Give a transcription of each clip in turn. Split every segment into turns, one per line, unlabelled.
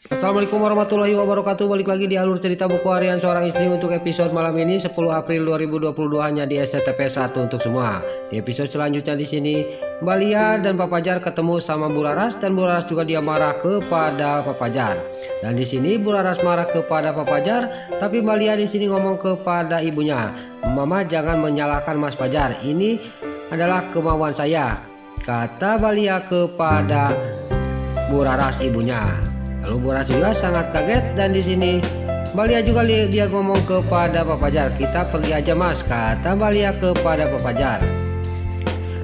Assalamualaikum warahmatullahi wabarakatuh. Balik lagi di alur cerita buku harian seorang istri untuk episode malam ini 10 April 2022 hanya di SCTP 1 untuk semua. Di episode selanjutnya di sini Mbak Lia dan Pak Fajar ketemu sama Bu Laras dan Bu Laras juga dia marah kepada Pak Fajar. Dan di sini Bu Laras marah kepada Pak Fajar, tapi Mbak Lia di sini ngomong kepada ibunya, "Mama jangan menyalahkan Mas Fajar. Ini adalah kemauan saya," kata Mbak Lia kepada Bu Laras ibunya. Lalu Bu Laras juga sangat kaget dan di sini Mbak Lia juga dia ngomong kepada Pak Fajar, "Kita pergi aja Mas," kata Mbak Lia kepada Pak Fajar.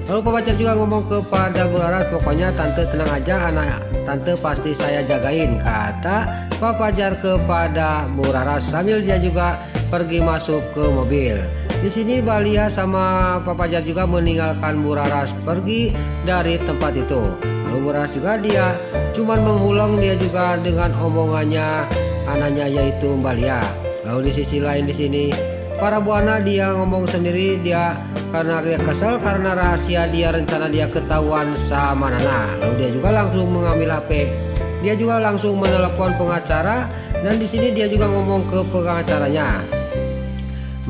Lalu Pak Fajar juga ngomong kepada Bu Laras, "Pokoknya tante tenang aja, anak tante pasti saya jagain," kata Pak Fajar kepada Bu Laras sambil dia juga pergi masuk ke mobil. Di sini Mbak Lia sama Pak Fajar juga meninggalkan Bu Laras pergi dari tempat itu. Lalu Bu Laras juga dia cuman mengulang dia juga dengan omongannya anaknya yaitu Mbak Lia. Lalu di sisi lain di sini para buana dia ngomong sendiri dia karena dia kesel karena rahasia dia rencana dia ketahuan sama Nana. Lalu dia juga langsung mengambil HP. Dia juga langsung menelepon pengacara dan di sini dia juga ngomong ke pengacaranya,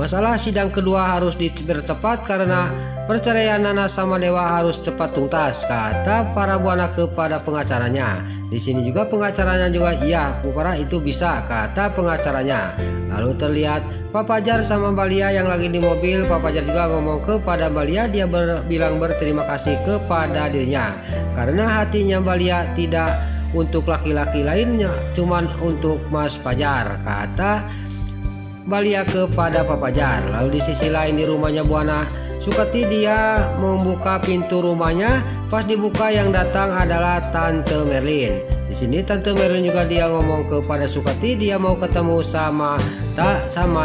"Masalah sidang kedua harus dipercepat karena perceraian Nana sama Dewa harus cepat tuntas," kata para buana kepada pengacaranya. Di sini juga pengacaranya juga, "Iya, Bu Farah itu bisa," kata pengacaranya. Lalu terlihat Pak Fajar sama Mbak Lia yang lagi di mobil. Pak Fajar juga ngomong kepada Mbak Lia, dia bilang berterima kasih kepada dirinya karena hatinya Mbak Lia tidak untuk laki-laki lainnya, cuman untuk Mas Fajar, kata Mbak Lia kepada Pak Fajar. Lalu di sisi lain di rumahnya Buana Sukati dia membuka pintu rumahnya. Pas dibuka yang datang adalah Tante Merlin. Di sini Tante Merlin juga dia ngomong kepada Sukati dia mau ketemu sama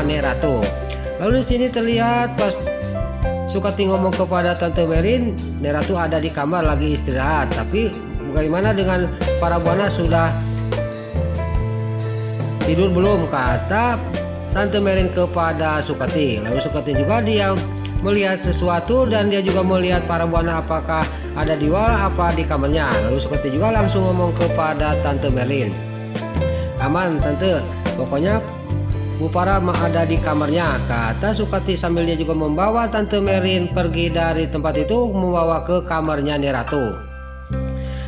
Nek Ratu. Lalu di sini terlihat pas Sukati ngomong kepada Tante Merlin, Nek Ratu ada di kamar lagi istirahat. Tapi bagaimana dengan para buana sudah tidur belum, kata Tante Merlin kepada Sukati. Lalu Sukati juga dia melihat sesuatu dan dia juga melihat para buana apakah ada di wall apa di kamarnya. Lalu Sukati juga langsung ngomong kepada Tante Merlin, "Aman Tante, pokoknya Bu Farah ada di kamarnya," kata Sukati sambil dia juga membawa Tante Merlin pergi dari tempat itu membawa ke kamarnya Nek Ratu.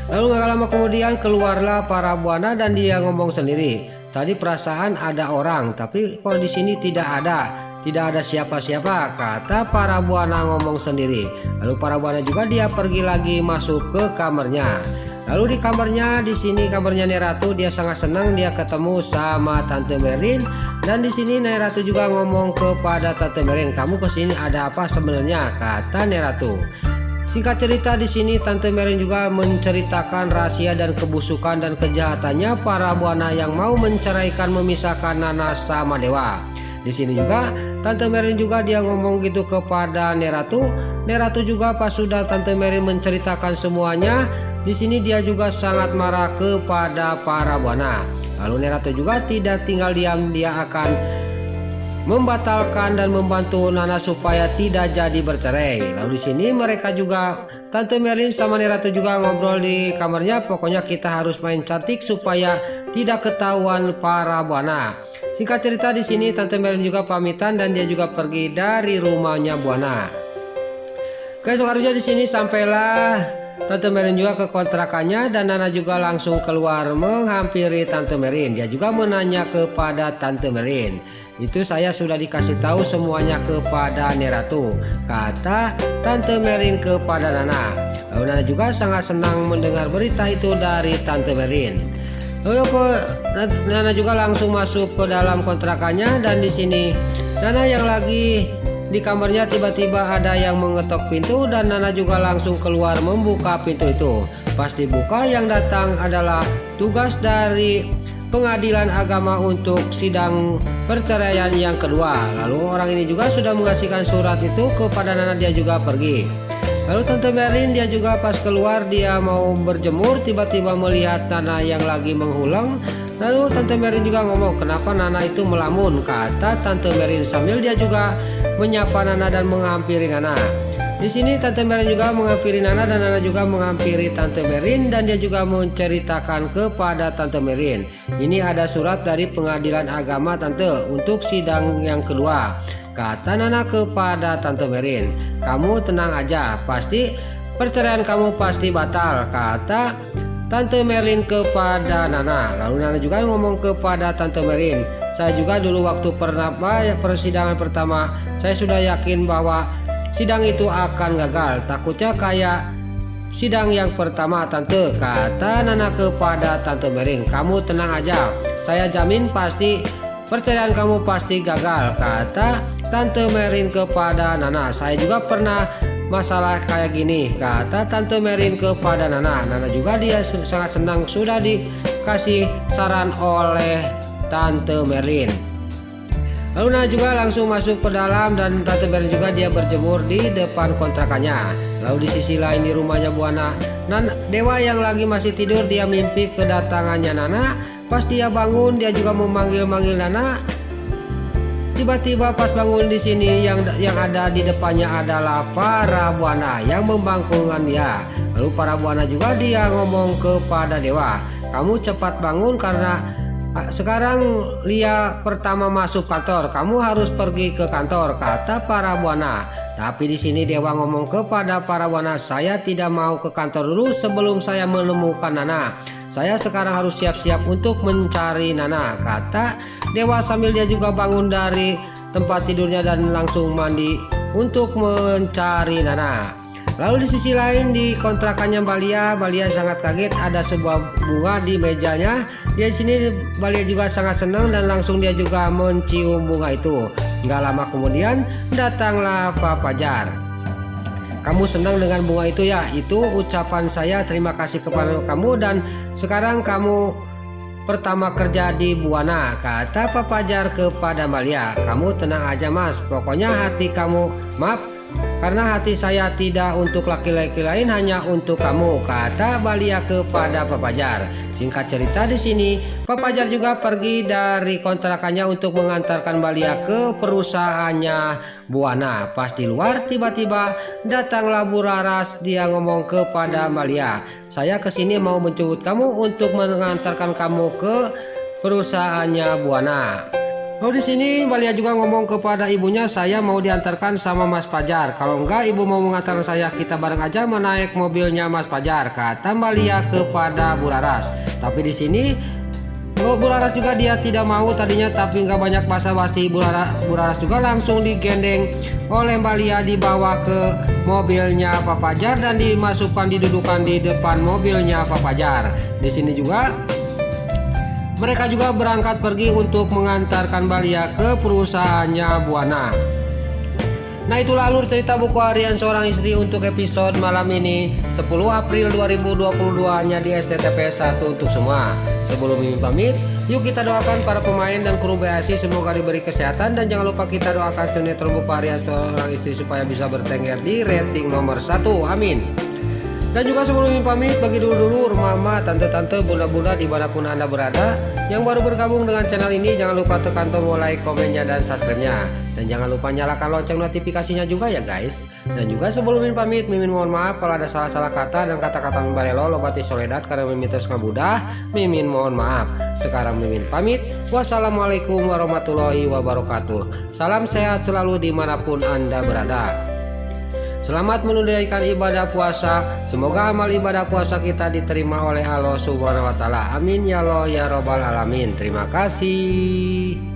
Lalu gak lama kemudian keluarlah para buana dan dia ngomong sendiri, "Tadi perasaan ada orang, tapi kok di sini tidak ada siapa-siapa," kata para buana ngomong sendiri. Lalu para buana juga dia pergi lagi masuk ke kamarnya. Lalu di kamarnya di sini kamarnya Nek Ratu dia sangat senang dia ketemu sama Tante Merlin dan di sini Nek Ratu juga ngomong kepada Tante Merlin, "Kamu kesini ada apa sebenarnya?" kata Nek Ratu. Singkat cerita di sini Tante Merlin juga menceritakan rahasia dan kebusukan dan kejahatannya para buana yang mau menceraikan memisahkan Nana sama Dewa. Di sini juga Tante Merlin juga dia ngomong gitu kepada Nek Ratu. Nek Ratu juga pas sudah Tante Merlin menceritakan semuanya, di sini dia juga sangat marah kepada para buana. Lalu Nek Ratu juga tidak tinggal diam, dia akan membatalkan dan membantu Nana supaya tidak jadi bercerai. Lalu di sini mereka juga Tante Merlin sama Nek Ratu juga ngobrol di kamarnya, pokoknya kita harus main cantik supaya tidak ketahuan para buana. Singkat cerita di sini Tante Merlin juga pamitan dan dia juga pergi dari rumahnya Buana. Keesok harinya di sini sampailah Tante Merlin juga ke kontrakannya dan Nana juga langsung keluar menghampiri Tante Merlin. Dia juga menanya kepada Tante Merlin, "Itu saya sudah dikasih tahu semuanya kepada Nek Ratu," kata Tante Merlin kepada Nana. Lalu Nana juga sangat senang mendengar berita itu dari Tante Merlin. Lalu Nana juga langsung masuk ke dalam kontrakannya dan di sini Nana yang lagi di kamarnya tiba-tiba ada yang mengetok pintu dan Nana juga langsung keluar membuka pintu itu. Pas dibuka yang datang adalah tugas dari Pengadilan Agama untuk sidang perceraian yang kedua. Lalu orang ini juga sudah mengasihkan surat itu kepada Nana, dia juga pergi. Lalu Tante Merlin dia juga pas keluar dia mau berjemur tiba-tiba melihat Nana yang lagi menghulang. Lalu Tante Merlin juga ngomong, "Kenapa Nana itu melamun?" kata Tante Merlin sambil dia juga menyapa Nana dan menghampiri Nana. Di sini Tante Merin juga menghampiri Nana dan Nana juga menghampiri Tante Merin dan dia juga menceritakan kepada Tante Merin. Ini ada surat dari Pengadilan Agama Tante untuk sidang yang kedua. Kata Nana kepada Tante Merin, kamu tenang aja, pasti perceraian kamu pasti batal, kata Tante Merin kepada Nana. Lalu Nana juga ngomong kepada Tante Merin, saya juga dulu waktu persidangan pertama saya sudah yakin bahwa sidang itu akan gagal, takutnya kayak sidang yang pertama Tante, kata Nana kepada Tante Merin. Kamu tenang aja, saya jamin pasti perceraian kamu pasti gagal, kata Tante Merin kepada Nana. Saya juga pernah masalah kayak gini, kata Tante Merin kepada Nana. Nana juga dia sangat senang sudah dikasih saran oleh Tante Merin. Lalu Nana juga langsung masuk ke dalam dan Tante Merin juga dia berjemur di depan kontrakannya. Lalu di sisi lain di rumahnya Buana, Dewa yang lagi masih tidur dia mimpi kedatangannya Nana. Pas dia bangun dia juga memanggil-manggil Nana. Tiba-tiba pas bangun di sini yang ada di depannya adalah para Buana yang membangkungkan dia. Lalu para Buana juga dia ngomong kepada Dewa, kamu cepat bangun karena sekarang Lia pertama masuk kantor, kamu harus pergi ke kantor, kata para Buana. Tapi di sini Dewa ngomong kepada para Buana, saya tidak mau ke kantor dulu sebelum saya menemukan Nana. Saya sekarang harus siap-siap untuk mencari Nana, kata Dewa sambil dia juga bangun dari tempat tidurnya dan langsung mandi untuk mencari Nana. Lalu di sisi lain di kontrakannya Balia sangat kaget ada sebuah bunga di mejanya. Dia di sini Balia juga sangat senang dan langsung dia juga mencium bunga itu. Nggak lama kemudian datanglah Pak Fajar. Kamu senang dengan bunga itu ya? Itu ucapan saya terima kasih kepada kamu dan sekarang kamu pertama kerja di Buana, kata Pak Fajar kepada Balia. Kamu tenang aja mas, pokoknya hati kamu karena hati saya tidak untuk laki-laki lain, hanya untuk kamu, kata Balia kepada Pak Fajar. Singkat cerita di sini, Pak Fajar juga pergi dari kontrakannya untuk mengantarkan Balia ke perusahaannya Buana. Pas di luar tiba-tiba datanglah Bu Laras, dia ngomong kepada Balia, saya kesini mau menjemput kamu untuk mengantarkan kamu ke perusahaannya Buana. Lalu di sini Balia juga ngomong kepada ibunya, saya mau diantarkan sama Mas Fajar. Kalau enggak ibu mau mengantarkan saya, kita bareng aja menaik mobilnya Mas Fajar, kata Balia kepada Bu Laras. Tapi di sini Bu Laras juga dia tidak mau tadinya, tapi nggak banyak basa-basi. Bu Laras juga langsung digendeng oleh Balia, dibawa ke mobilnya Pak Fajar dan didudukan di depan mobilnya Pak Fajar. Di sini juga mereka juga berangkat pergi untuk mengantarkan Balia ke perusahaannya Buana. Nah itulah alur cerita buku harian seorang istri untuk episode malam ini 10 April 2022 hanya di STTP 1 untuk semua. Sebelum Mimin pamit, yuk kita doakan para pemain dan kru BASI semoga diberi kesehatan. Dan jangan lupa kita doakan sinetron buku harian seorang istri supaya bisa bertengger di rating nomor 1. Amin. Dan juga sebelum Mimin pamit, bagi dulu mama, tante-tante, bunda-bunda dimanapun anda berada yang baru bergabung dengan channel ini, jangan lupa tekan tombol like, komennya, dan subscribe-nya. Dan jangan lupa nyalakan lonceng notifikasinya juga ya guys. Dan juga sebelum Mimin pamit, Mimin mohon maaf kalau ada salah-salah kata dan kata-kata membalelo lobati soledat karena Mimin terus ngabudah. Mimin mohon maaf. Sekarang Mimin pamit. Wassalamualaikum warahmatullahi wabarakatuh. Salam sehat selalu dimanapun anda berada. Selamat menunaikan ibadah puasa. Semoga amal ibadah puasa kita diterima oleh Allah Subhanahu wa taala. Amin ya Allah ya Rabbal alamin. Terima kasih.